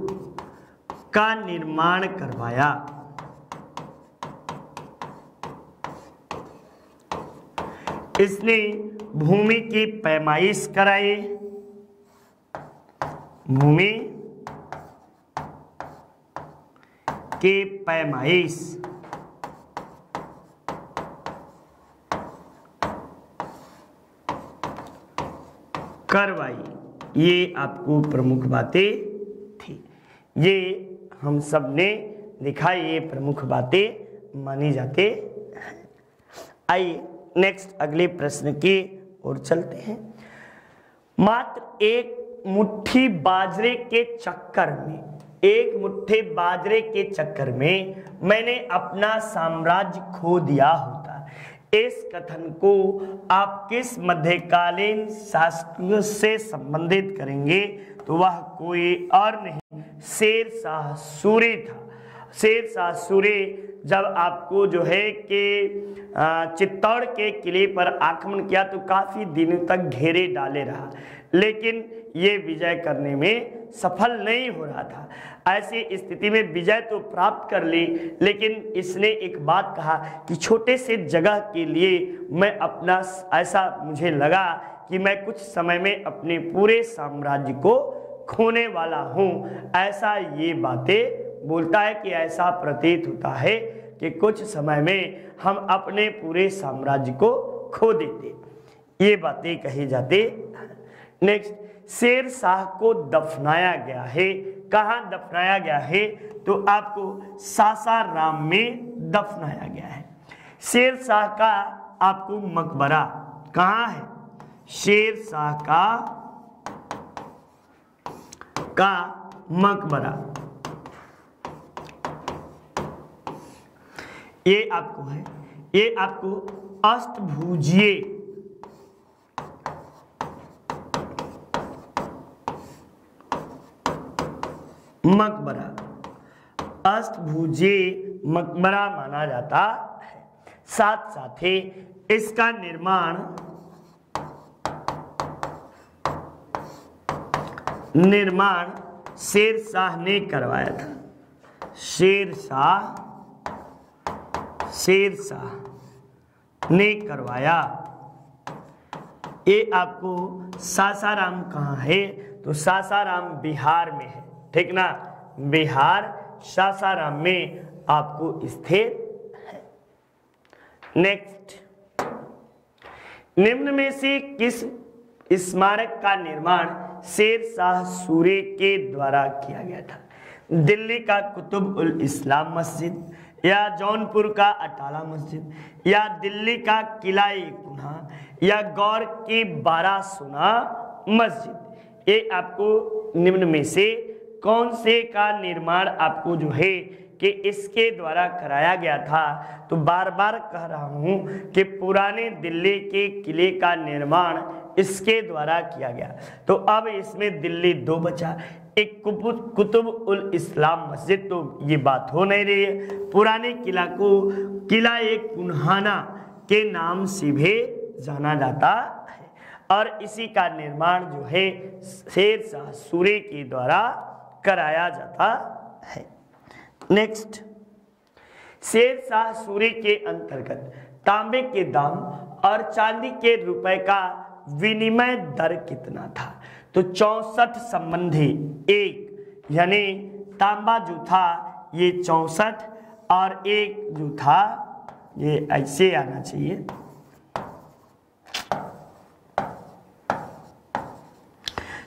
का निर्माण करवाया। इसने भूमि की पैमाइश कराई, भूमि की पैमाइश करवाई। ये आपको प्रमुख बातें थी, ये हम सब ने दिखाई, ये प्रमुख बातें मानी जाते हैं। आइए नेक्स्ट अगले प्रश्न की ओर चलते हैं। मात्र एक मुट्ठी बाजरे के चक्कर में मैंने अपना साम्राज्य खो दिया होता, इस कथन को आप किस मध्यकालीन शासक से संबंधित करेंगे, तो वह कोई और नहीं शेर शाह सूरी था। शेर शाह सूरी जब आपको जो है कि चित्तौड़ के किले पर आक्रमण किया तो काफी दिनों तक घेरे डाले रहा, लेकिन ये विजय करने में सफल नहीं हो रहा था। ऐसी स्थिति में विजय तो प्राप्त कर ली, लेकिन इसने एक बात कहा कि छोटे से जगह के लिए मैं अपना, ऐसा मुझे लगा कि मैं कुछ समय में अपने पूरे साम्राज्य को खोने वाला हूं। ऐसा ये बातें बोलता है कि ऐसा प्रतीत होता है कि कुछ समय में हम अपने पूरे साम्राज्य को खो देते, ये बातें कही जाती। नेक्स्ट, शेर शाह को दफनाया गया है, कहाँ दफनाया गया है, तो आपको सासाराम में दफनाया गया है। शेर शाह का आपको मकबरा कहाँ है, शेर शाह का मकबरा ये आपको है, ये आपको अष्टभुजीय मकबरा, अष्टभुजीय मकबरा माना जाता है। साथ साथ ही इसका निर्माण शेर शाह ने करवाया था। शेर शाह ने करवाया। ये आपको सासाराम कहाँ है, तो सासाराम बिहार में है, ठीक ना, बिहार सासाराम में आपको स्थित है। नेक्स्ट, निम्न में से किस स्मारक का निर्माण शेर शाह सूरी के द्वारा किया गया था? दिल्ली का कुतुब उल इस्लाम मस्जिद, या जौनपुर का अटाला मस्जिद, या दिल्ली का किला-ए-कुनहा, या गौर की 12 सुना मस्जिद, ये आपको निम्न में से कौन से का निर्माण आपको जो है कि इसके द्वारा कराया गया था? तो बार बार कह रहा हूं कि पुराने दिल्ली के किले का निर्माण इसके द्वारा किया गया। तो अब इसमें दिल्ली 2 बचा, एक कुतुब उल इस्लाम मस्जिद, तो ये बात हो नहीं रही है। पुराने किला को किला एक कुन्हाना के नाम से भी जाना जाता है और इसी का निर्माण जो है शेर शाह सूरी के द्वारा कराया जाता है। नेक्स्ट, शेर शाह सूरी के अंतर्गत तांबे के दाम और चांदी के रुपए का विनिमय दर कितना था? तो 64 संबंधी 1, यानी तांबा जो था ये 64 और 1 जो था ये ऐसे आना चाहिए।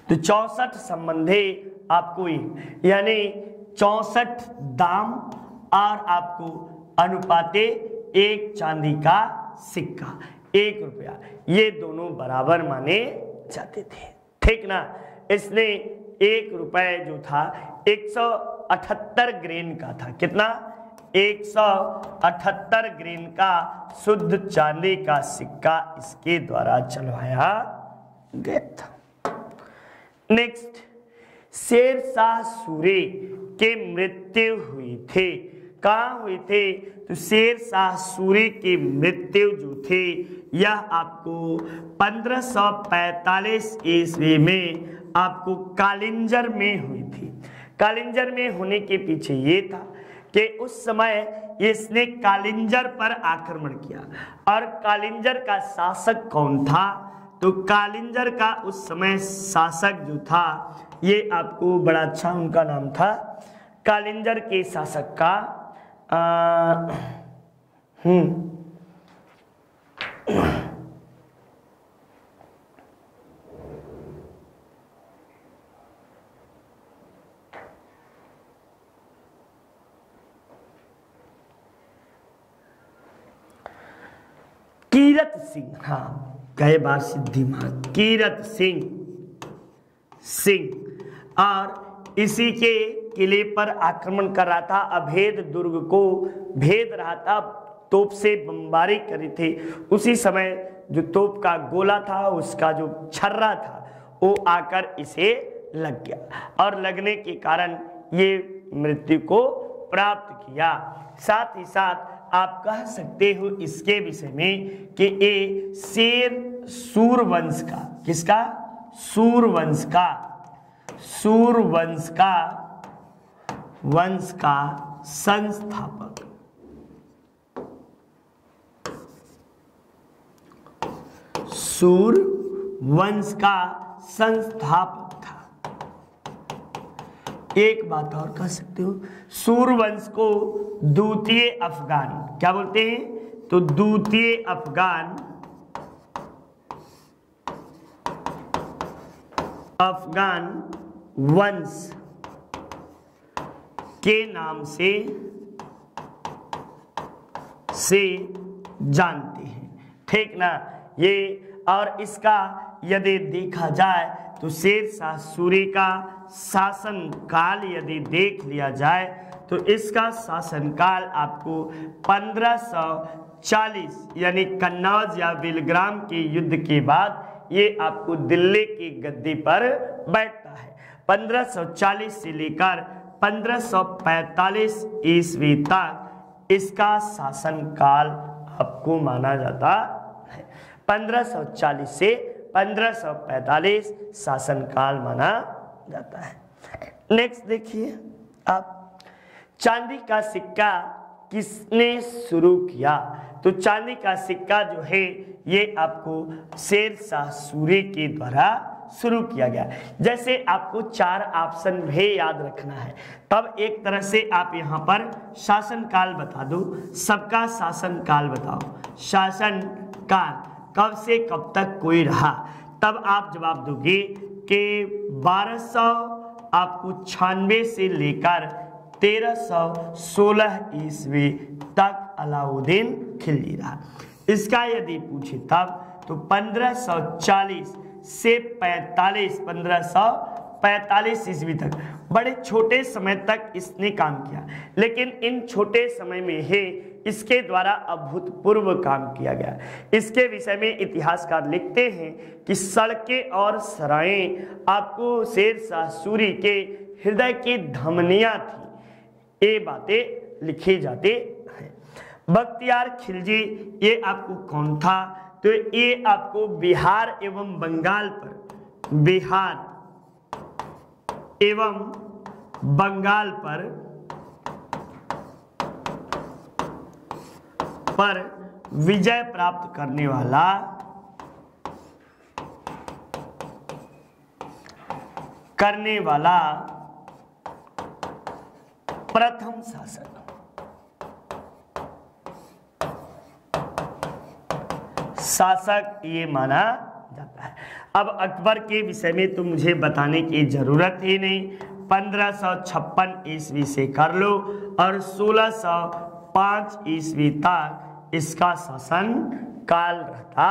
तो 64 संबंधी आपको यानी 64 दाम और आपको अनुपाते 1 चांदी का सिक्का 1 रुपया, ये दोनों बराबर माने जाते थे, ठीक ना। इसने 1 रुपए जो था 178 ग्रेन का था। कितना? 178 ग्रेन का शुद्ध चांदी का सिक्का इसके द्वारा चलवाया गया था। नेक्स्ट, शेर शाह सूरी के मृत्यु हुई थे, कहाँ हुई थे? तो शेर शाह सूरी की मृत्यु जो थे यह आपको 1545 ईस्वी में आपको कालिंजर में हुई थी। कालिंजर में होने के पीछे ये था कि उस समय इसने कालिंजर पर आक्रमण किया और कालिंजर का शासक कौन था? तो कालिंजर का उस समय शासक जो था ये आपको बड़ा अच्छा उनका नाम था। कालिंजर के शासक का कीरत सिंह, हाँ गए बार सिद्धि मां कीरत सिंह और इसी के किले पर आक्रमण कर रहा था, अभेद दुर्ग को भेद रहा था, तोप से बमबारी करी थी। उसी समय जो तोप का गोला था उसका जो छर्रा था वो आकर इसे लग गया और लगने के कारण ये मृत्यु को प्राप्त किया। साथ ही साथ आप कह सकते हो इसके विषय में कि ये शेर सूरवंश का, किसका? सूरवंश का संस्थापक, सूरवंश का संस्थापक था। एक बात और कह सकते हो, सूरवंश को द्वितीय अफगान क्या बोलते हैं? तो द्वितीय अफगान वंश के नाम से जानते हैं, ठीक ना। ये और इसका यदि देखा जाए तो शेर शाह सूरी का शासन काल यदि देख लिया जाए तो इसका शासनकाल आपको 1540 यानी कन्नौज या बिलग्राम के युद्ध के बाद ये आपको दिल्ली की गद्दी पर बैठता है। 1540 से लेकर 1545 ईस्वी तक इसका शासनकाल आपको माना जाता है। 1540 से 1545 शासनकाल माना जाता है। नेक्स्ट देखिए आप, चांदी का सिक्का किसने शुरू किया? तो चांदी का सिक्का जो है ये आपको शेर शाह सूरी के द्वारा शुरू किया गया। जैसे आपको 4 ऑप्शन भी याद रखना है, तब एक तरह से आप यहाँ पर शासनकाल बता दो, सबका शासनकाल बताओ। शासनकाल कब से कब तक कोई रहा, तब आप जवाब दोगे कि 1296 से लेकर 1316 ईस्वी तक अलाउद्दीन खिलजी रहा। इसका यदि पूछे तब तो 1540 से 1545 ईस्वी तक, बड़े छोटे समय तक इसने काम किया। लेकिन इन छोटे समय में ही इसके द्वारा अभूतपूर्व काम किया गया। इसके विषय में इतिहासकार लिखते हैं कि सड़कें और सराएं आपको शेरशाह सूरी के हृदय की धमनियां थी, ये बातें लिखी जाती हैं। बख्तियार खिलजी ये आपको कौन था? तो ये आपको बिहार एवं बंगाल पर विजय प्राप्त करने वाला प्रथम शासक ये माना जाता है। अब अकबर के विषय में तो मुझे बताने की जरूरत ही नहीं, 1556 ईस्वी से कर लो और 1605 ईस्वी तक इसका शासन काल रहता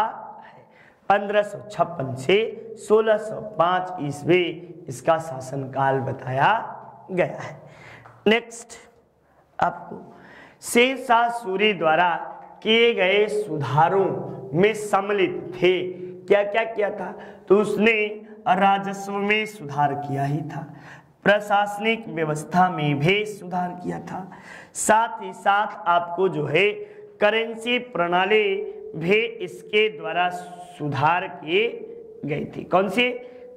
है। 1556 से 1605 ईस्वी इसका शासन काल बताया गया है। नेक्स्ट, आपको शेरशाह सूरी द्वारा किए गए सुधारों में सम्मिलित थे। क्या क्या किया था? तो उसने राजस्व में सुधार किया ही था, प्रशासनिक व्यवस्था में भी सुधार किया था, साथ ही साथ आपको जो है करेंसी प्रणाली भी इसके द्वारा सुधार किए गई थी। कौन सी?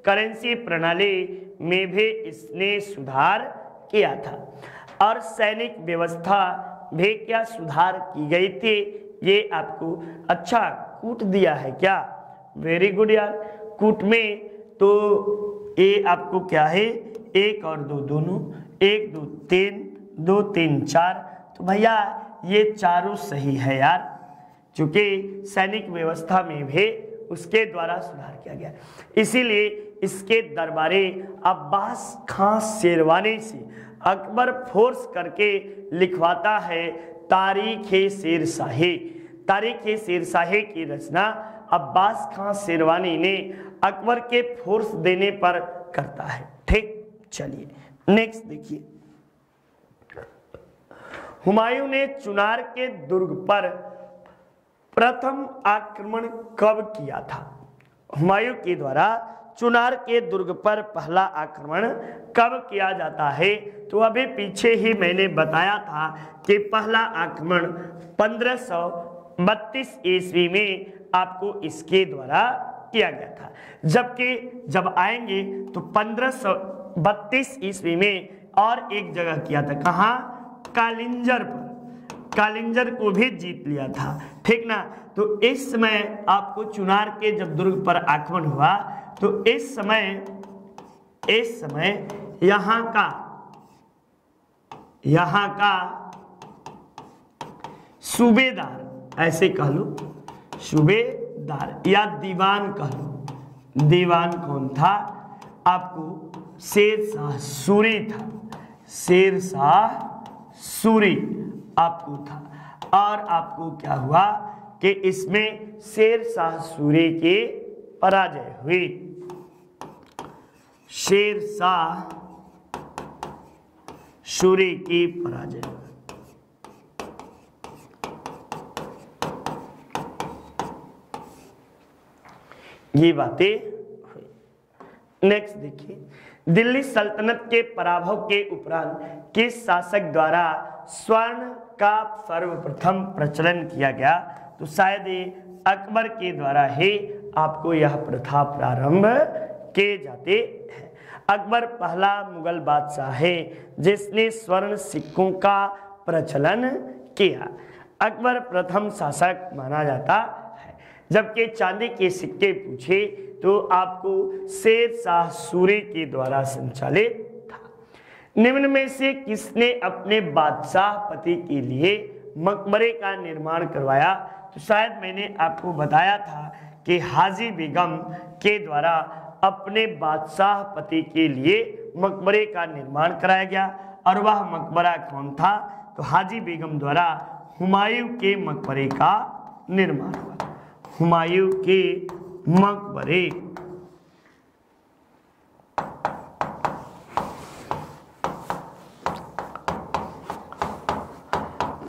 करेंसी प्रणाली में भी इसने सुधार किया था। और सैनिक व्यवस्था भी क्या सुधार की गई थी, ये आपको अच्छा कूट दिया है क्या? वेरी गुड यार। कूट में तो ये आपको क्या है, 1 और 2 दोनों, 1 2 3, 2 3 4, तो भैया ये चारों सही है यार, क्योंकि सैनिक व्यवस्था में भी उसके द्वारा सुधार किया गया। इसीलिए इसके दरबारी अब्बास खां शेरवानी से अकबर फोर्स करके लिखवाता है तारीख-ए-शेरशाही। तारीख-ए-शेरशाही की रचना अब्बास खां शेरवानी ने अकबर के फोर्स देने पर करता है। ठीक, चलिए नेक्स्ट देखिए। हुमायूं ने चुनार के दुर्ग पर प्रथम आक्रमण कब किया था? हुमायूं के द्वारा चुनार के दुर्ग पर पहला आक्रमण कब किया जाता है? तो अभी पीछे ही मैंने बताया था कि पहला आक्रमण 1532 ईस्वी में आपको इसके द्वारा किया गया था। जबकि जब आएंगे तो 1532 ईस्वी में और एक जगह किया था। कहाँ? कालिंजर पर। कालिंजर को भी जीत लिया था, ठीक ना। तो इस समय आपको चुनार के जब दुर्ग पर आक्रमण हुआ तो इस समय यहाँ का सूबेदार, ऐसे कह लो, सूबेदार या दीवान कह लो। दीवान कौन था? आपको शेरशाह सूरी था। शेरशाह सूरी आपको था। और आपको क्या हुआ कि इसमें शेरशाह सूरी की पराजय हुई। शेरशाह सूरी की पराजय हुई। ये बातें हुई। नेक्स्ट देखिए, दिल्ली सल्तनत के पराभव के उपरांत किस शासक द्वारा स्वर्ण का सर्वप्रथम प्रचलन किया गया? तो शायद ये अकबर के द्वारा ही आपको यह प्रथा प्रारंभ किए जाते हैं। अकबर पहला मुगल बादशाह है जिसने स्वर्ण सिक्कों का प्रचलन किया। अकबर प्रथम शासक माना जाता है। जबकि चांदी के सिक्के पूछे तो आपको शेरशाह सूरी के द्वारा संचालित था। निम्न में से किसने अपने बादशाह पति के लिए मकबरे का निर्माण करवाया? तो शायद मैंने आपको बताया था कि हाजी बेगम के द्वारा अपने बादशाह पति के लिए मकबरे का निर्माण कराया गया। और वह मकबरा कौन था? तो हाजी बेगम द्वारा हुमायूं के मकबरे का निर्माण हुआ। हुमायूं के मकबरे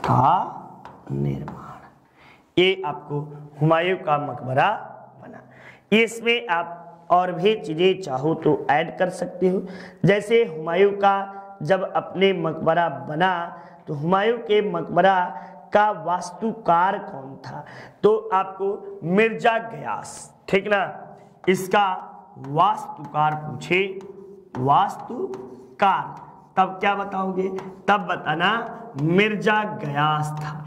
का निर्माण। ये आपको हुमायूं का मकबरा बना। इसमें आप और भी चीजें चाहो तो ऐड कर सकते हो। जैसे हुमायूं का जब अपने मकबरा बना तो हुमायूं के मकबरा का वास्तुकार कौन था, तो आपको मिर्जा गयास, ठीक ना, इसका वास्तुकार पूछे, वास्तुकार, तब क्या बताओगे, तब बताना मिर्जा गयास था।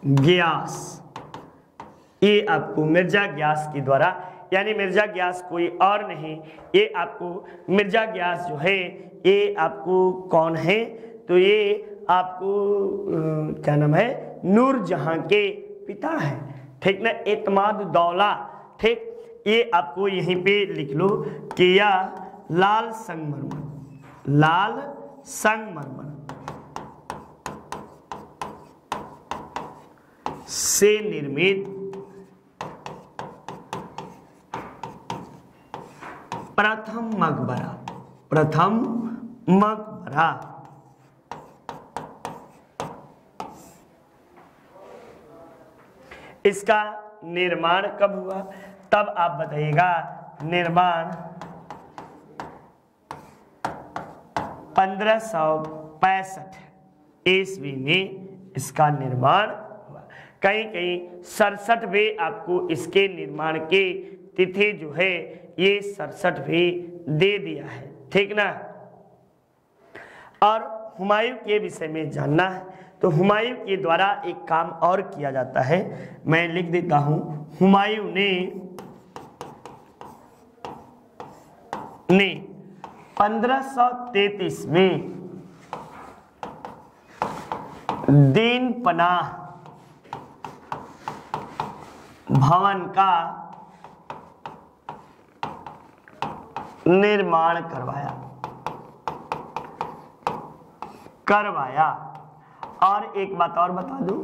गयास, ये आपको मिर्जा गयास के द्वारा, यानी मिर्जा गयास कोई और नहीं, ये आपको मिर्जा गयास जो है ये आपको कौन है, तो ये आपको क्या नाम है, नूरजहां के पिता है, ठीक ना, एतमाद दौला, ठीक। ये आपको यहीं पे लिख लो कि यह लाल संगमरमर, लाल संगमरमर से निर्मित प्रथम मकबरा, प्रथम मकबरा। इसका निर्माण कब हुआ, तब आप बताइएगा निर्माण 1565 ईस्वी में इसका निर्माण हुआ। कहीं कहीं 67 में आपको इसके निर्माण के तिथि जो है ये 67 भी दे दिया है, ठीक ना। और हुमायूं के विषय में जानना है तो हुमायूं के द्वारा एक काम और किया जाता है, मैं लिख देता हूं, हुमायूं ने 1533 में दीन पनाह भवन का निर्माण करवाया। और एक बात और बता दूं,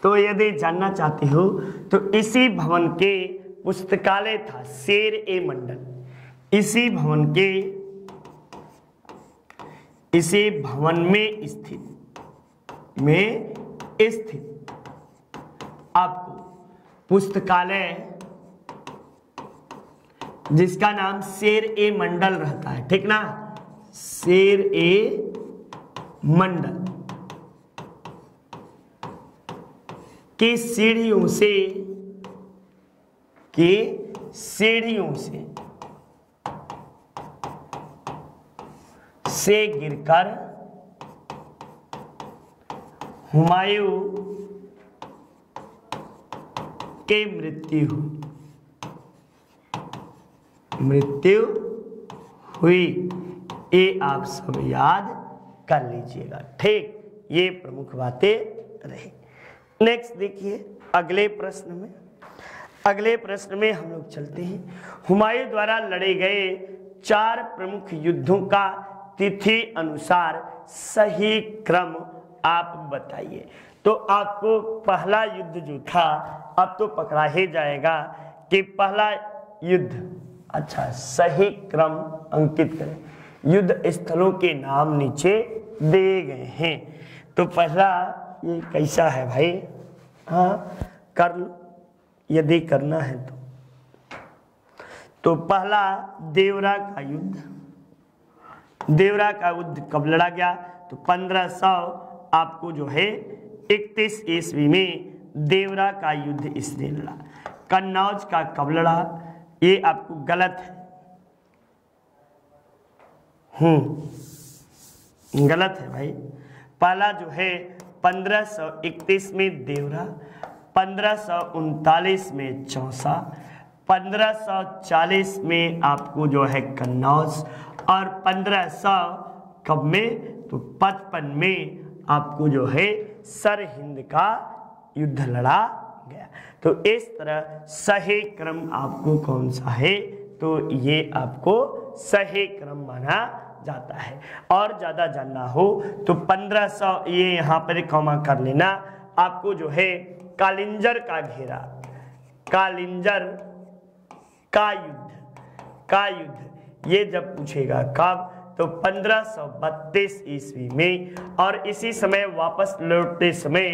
तो यदि जानना चाहते हो तो इसी भवन के पुस्तकालय था शेर ए मंडल, इसी भवन में स्थित आपको पुस्तकालय जिसका नाम शेर ए मंडल रहता है, ठीक ना, शेर ए मंडल की सीढ़ियों से गिरकर हुमायूं के मृत्यु हुई। ये आप सब याद कर लीजिएगा, ठीक। ये प्रमुख बातें रही। नेक्स्ट देखिए अगले प्रश्न में हम लोग चलते हैं। हुमायूं द्वारा लड़े गए 4 प्रमुख युद्धों का तिथि अनुसार सही क्रम आप बताइए। तो आपको पहला युद्ध जो था अब तो पकड़ा ही जाएगा कि पहला युद्ध, अच्छा सही क्रम अंकित करें, युद्ध स्थलों के नाम नीचे दिए गए हैं। तो पहला ये कैसा है भाई, हाँ कर लो यदि करना है तो पहला देवरा का युद्ध, देवरा का युद्ध कब लड़ा गया, तो 1500 आपको जो है 31 ईस्वी में देवरा का युद्ध इसने लड़ा। कन्नौज का कब लड़ा, ये आपको गलत है, गलत है भाई। पहला जो है 1531 में देवरा, 1539 में चौसा, 1540 में आपको जो है कन्नौज, और 1500 कब में, तो 55 में आपको जो है सरहिंद का युद्ध लड़ा गया। तो इस तरह सही क्रम आपको कौन सा है, तो ये आपको सही क्रम माना जाता है। और ज्यादा जानना हो तो 1500 ये यहाँ पर कॉमा कर लेना, आपको जो है कालिंजर का घेरा, कालिंजर का युद्ध ये जब पूछेगा कब, तो 1532 ईस्वी में, और इसी समय वापस लौटते समय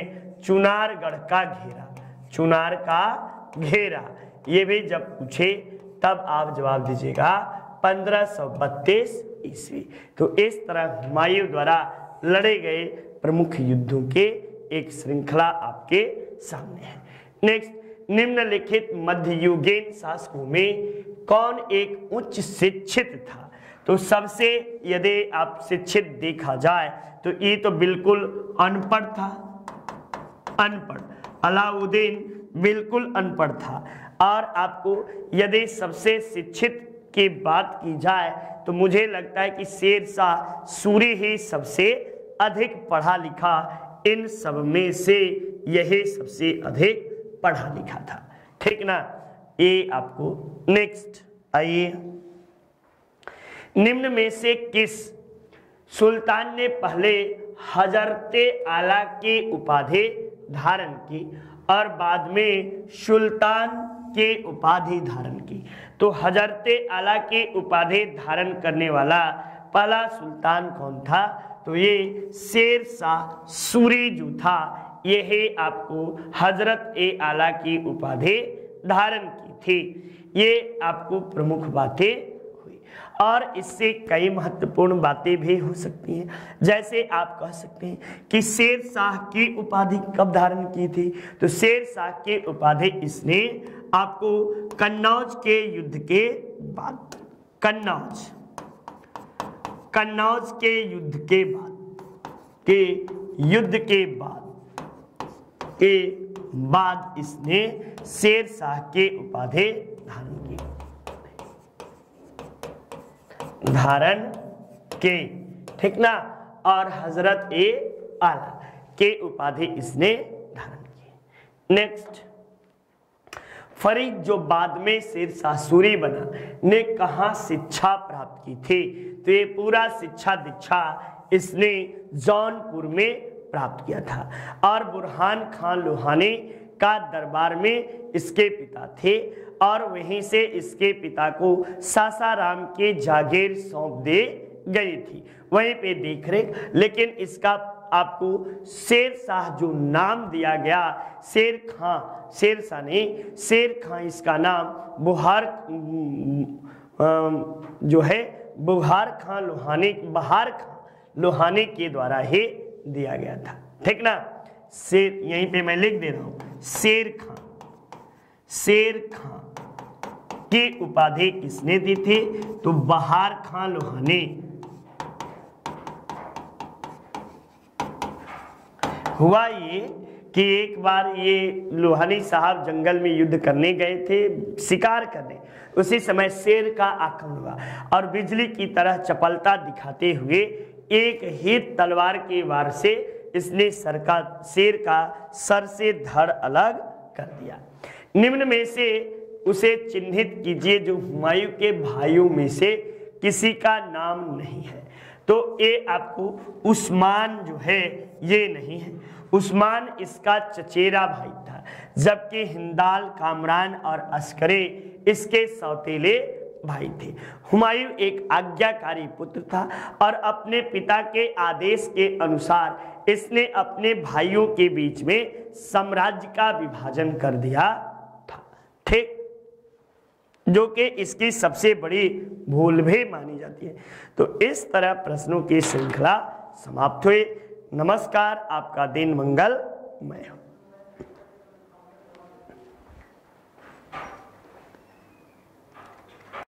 चुनारगढ़ का घेरा, चुनार का घेरा ये भी जब पूछे तब आप जवाब दीजिएगा 1532 ईस्वी। तो इस तरह हुमायूं द्वारा लड़े गए प्रमुख युद्धों के एक श्रृंखला आपके सामने है। नेक्स्ट, निम्नलिखित मध्ययुगीन शासकों में कौन एक उच्च शिक्षित था? तो सबसे यदि आप शिक्षित देखा जाए तो ये तो बिल्कुल अनपढ़ था, अनपढ़ अलाउद्दीन बिल्कुल अनपढ़ था। और आपको यदि सबसे शिक्षित की बात की जाए तो मुझे लगता है कि शेरशाह सूरी ही सबसे अधिक पढ़ा लिखा, इन सब में से यही सबसे अधिक पढ़ा लिखा था, ठीक ना। ये आपको नेक्स्ट आइए, निम्न में से किस सुल्तान ने पहले हजरते आला की उपाधि धारण की और बाद में सुल्तान की उपाधि धारण की? तो हजरते आला की उपाधि धारण करने वाला पहला सुल्तान कौन था? तो ये शेरशाह सूरी जो था, यही आपको हजरत ए आला की उपाधि धारण की थी। ये आपको प्रमुख बातें हुई और इससे कई महत्वपूर्ण बातें भी हो सकती हैं। जैसे आप कह सकते हैं कि शेरशाह की उपाधि कब धारण की थी? तो शेरशाह की उपाधि इसने आपको कन्नौज के युद्ध के बाद, कन्नौज के युद्ध के बाद इसने शेरशाह के उपाधि धारण के, ठीक ना। और हजरत ए आला के उपाधि इसने धारण की। नेक्स्ट, फरीद जो बाद में शेरशाह सूरी बना ने कहाँ शिक्षा प्राप्त की थी? तो ये पूरा शिक्षा दीक्षा इसने जौनपुर में प्राप्त किया था और बुरहान खान लोहानी का दरबार में इसके पिता थे और वहीं से इसके पिता को सासाराम के जागीर सौंप दे गई थी, वहीं पे देखरेख। लेकिन इसका आपको शेरशाह जो नाम दिया गया, शेरशाह ने शेर खां इसका नाम बहार खां लोहानी के द्वारा ही दिया गया था, ठीक ना। शेर, यहीं पे मैं लिख दे रहा हूं, शेर खां की उपाधि किसने दी थी? तो बहार खां लोहानी। हुआ ये कि एक बार ये लोहानी साहब जंगल में युद्ध करने गए थे, शिकार करने, उसी समय शेर का आक्रमण हुआ और बिजली की तरह चपलता दिखाते हुए एक ही तलवार के वार से इसने शेर का सर से धड़ अलग कर दिया। निम्न में से उसे चिन्हित कीजिए जो हुमायूं के भाइयों में से किसी का नाम नहीं है। तो ये आपको उस्मान जो है ये नहीं है, उस्मान इसका चचेरा भाई था, जबकि हिंदाल, कामरान और अस्करे इसके सौतेले भाई थे। हुमायूं एक आज्ञाकारी पुत्र था और अपने पिता के आदेश के अनुसार इसने अपने भाइयों के बीच में साम्राज्य का विभाजन कर दिया था, ठीक, जो कि इसकी सबसे बड़ी भूल भी मानी जाती है। तो इस तरह प्रश्नों की श्रृंखला समाप्त हुई। नमस्कार, आपका दिन मंगलमय हो।